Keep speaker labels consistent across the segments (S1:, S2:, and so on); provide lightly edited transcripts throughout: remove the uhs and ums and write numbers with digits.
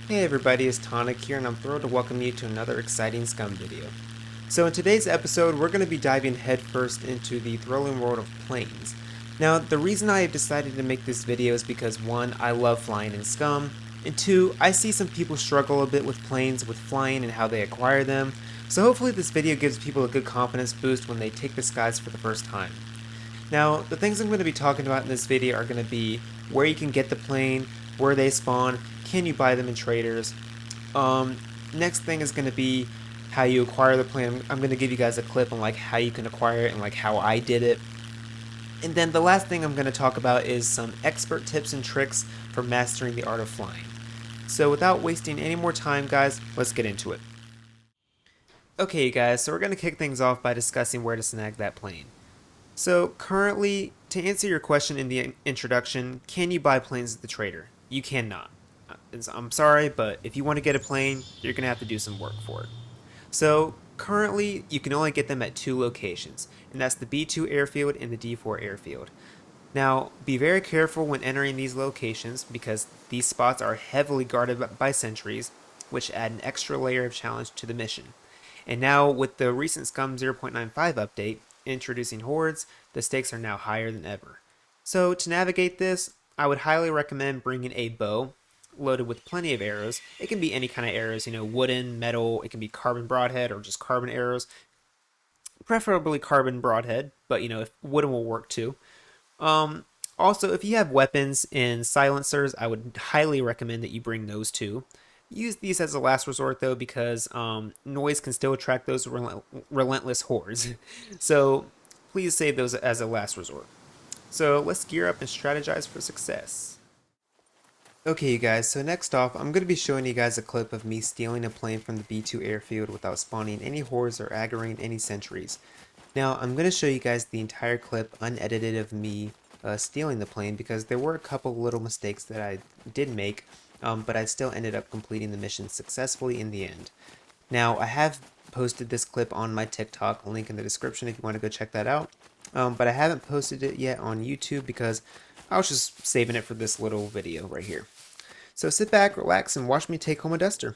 S1: Hey everybody, it's Tonic here, and I'm thrilled to welcome you to another exciting SCUM video. So in today's episode, we're going to be diving headfirst into the thrilling world of planes. Now, the reason I have decided to make this video is because one, I love flying in SCUM, and two, I see some people struggle a bit with planes, with flying and how they acquire them, so hopefully this video gives people a good confidence boost when they take the skies for the first time. Now, the things I'm going to be talking about in this video are going to be where you can get the plane, where they spawn, can you buy them in traders. Um, Next thing is going to be how you acquire the plane. I'm going to give you guys a clip on like how you can acquire it and like how I did it. And then the last thing I'm going to talk about is some expert tips and tricks for mastering the art of flying. So without wasting any more time, guys, let's get into it. Okay, guys, so we're going to kick things off by discussing where to snag that plane. So currently, to answer your question in the introduction, can you buy planes at the trader? You cannot. I'm sorry, but if you want to get a plane, you're going to have to do some work for it. So currently, you can only get them at two locations, and that's the B2 airfield and the D4 airfield. Now, be very careful when entering these locations because these spots are heavily guarded by sentries, which add an extra layer of challenge to the mission. And now, with the recent SCUM 0.95 update introducing hordes, the stakes are now higher than ever. So, to navigate this, I would highly recommend bringing a bow loaded with plenty of arrows. It can be any kind of arrows, wooden, metal, it can be carbon broadhead or just carbon arrows, preferably carbon broadhead, but if wooden will work too. Um, Also, if you have weapons and silencers, I would highly recommend that you bring those too. Use these as a last resort though, because noise can still attract those relentless hordes. So please save those as a last resort. So let's gear up and strategize for success. Okay, you guys, so next off, I'm going to be showing you guys a clip of me stealing a plane from the B2 airfield without spawning any hordes or aggroing any sentries. Now, I'm going to show you guys the entire clip unedited of me stealing the plane because there were a couple little mistakes that I did make, but I still ended up completing the mission successfully in the end. Now, I have posted this clip on my TikTok, link in the description if you want to go check that out, but I haven't posted it yet on YouTube because I was just saving it for this little video right here. So sit back, relax, and watch me take home a duster.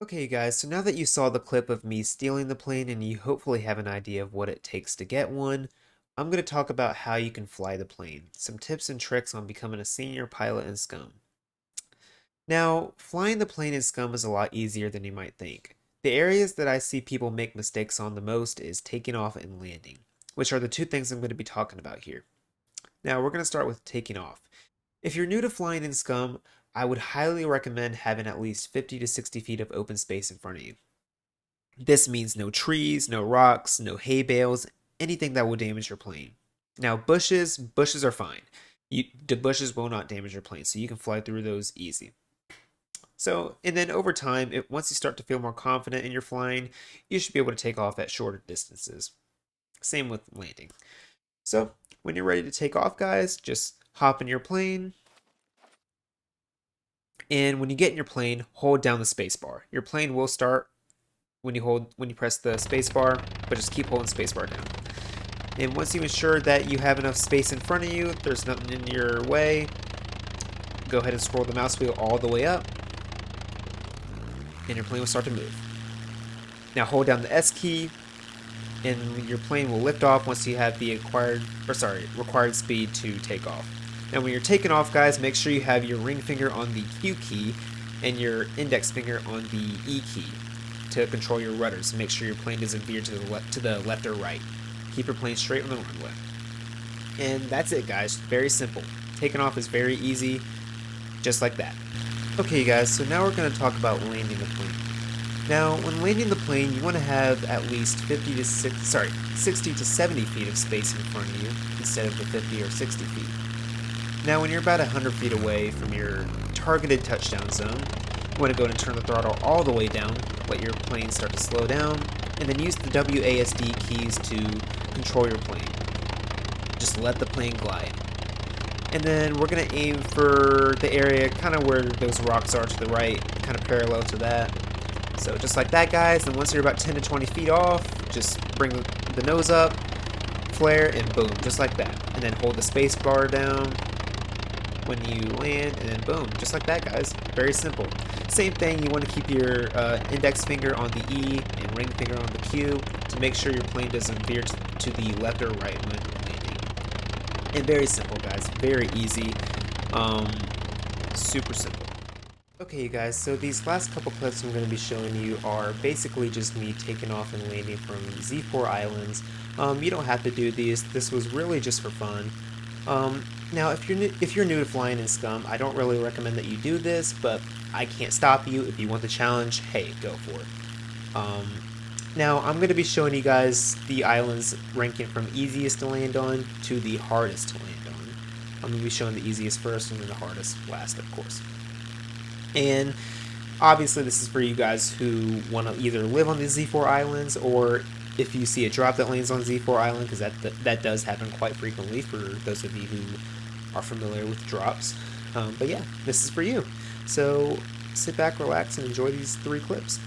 S1: Okay, guys, so now that you saw the clip of me stealing the plane and you hopefully have an idea of what it takes to get one, I'm going to talk about how you can fly the plane, some tips and tricks on becoming a senior pilot in SCUM. Now, flying the plane in SCUM is a lot easier than you might think. The areas that I see people make mistakes on the most is taking off and landing, which are the two things I'm going to be talking about here. Now, we're going to start with taking off. If you're new to flying in SCUM, I would highly recommend having at least 50 to 60 feet of open space in front of you. This means no trees, no rocks, no hay bales, anything that will damage your plane. Now, bushes are fine. The bushes will not damage your plane, so you can fly through those easy. So, and then over time, once you start to feel more confident in your flying, you should be able to take off at shorter distances. Same with landing. So, when you're ready to take off, guys, just hop in your plane. And when you get in your plane, hold down the space bar. Your plane will start when you press the space bar, but just keep holding space bar down. And once you ensure that you have enough space in front of you, there's nothing in your way, go ahead and scroll the mouse wheel all the way up, and your plane will start to move. Now hold down the S key, and your plane will lift off once you have the required speed to take off. Now when you're taking off, guys, make sure you have your ring finger on the Q key and your index finger on the E key to control your rudders. Make sure your plane doesn't veer to the left or right. Keep your plane straight on the runway. And that's it, guys. Very simple. Taking off is very easy, just like that. Okay, guys, so now we're going to talk about landing the plane. Now, when landing the plane, you want to have at least 60 to 70 feet of space in front of you instead of the 50 or 60 feet. Now, when you're about 100 feet away from your targeted touchdown zone, you want to go ahead and turn the throttle all the way down, let your plane start to slow down, and then use the WASD keys to control your plane. Just let the plane glide. And then we're going to aim for the area kind of where those rocks are to the right, kind of parallel to that. So just like that, guys, and once you're about 10 to 20 feet off, just bring the nose up, flare, and boom, just like that. And then hold the space bar down when you land, and then boom, just like that, guys. Very simple. Same thing, you want to keep your index finger on the E and ring finger on the Q to make sure your plane doesn't veer to the left or right when landing. And very simple, guys. Very easy. Super simple. Okay, you guys, so these last couple clips I'm going to be showing you are basically just me taking off and landing from Z4 Islands. You don't have to do these. This was really just for fun. Now, if you're new to flying in SCUM, I don't really recommend that you do this, but I can't stop you. If you want the challenge, hey, go for it. Now, I'm going to be showing you guys the islands ranking from easiest to land on to the hardest to land on. I'm going to be showing the easiest first and then the hardest last, of course. And obviously this is for you guys who want to either live on the Z4 Islands, or if you see a drop that lands on Z4 Island, because that does happen quite frequently for those of you who are familiar with drops. But yeah, this is for you. So sit back, relax, and enjoy these 3 clips.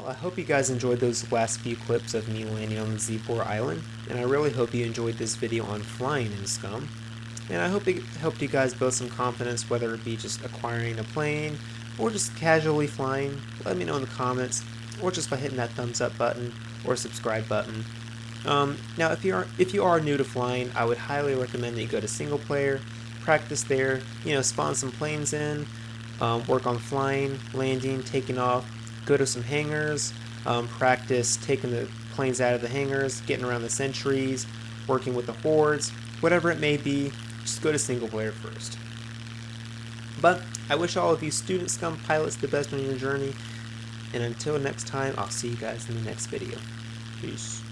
S1: Well, I hope you guys enjoyed those last few clips of me landing on the Z4 island, and I really hope you enjoyed this video on flying in SCUM. And I hope it helped you guys build some confidence, whether it be just acquiring a plane, or just casually flying. Let me know in the comments, or just by hitting that thumbs up button, or subscribe button. Now, if you are new to flying, I would highly recommend that you go to single player, practice there, spawn some planes in, work on flying, landing, taking off, go to some hangars, practice taking the planes out of the hangars, getting around the sentries, working with the hordes, whatever it may be, just go to single player first. But I wish all of you student SCUM pilots the best on your journey, and until next time, I'll see you guys in the next video. Peace.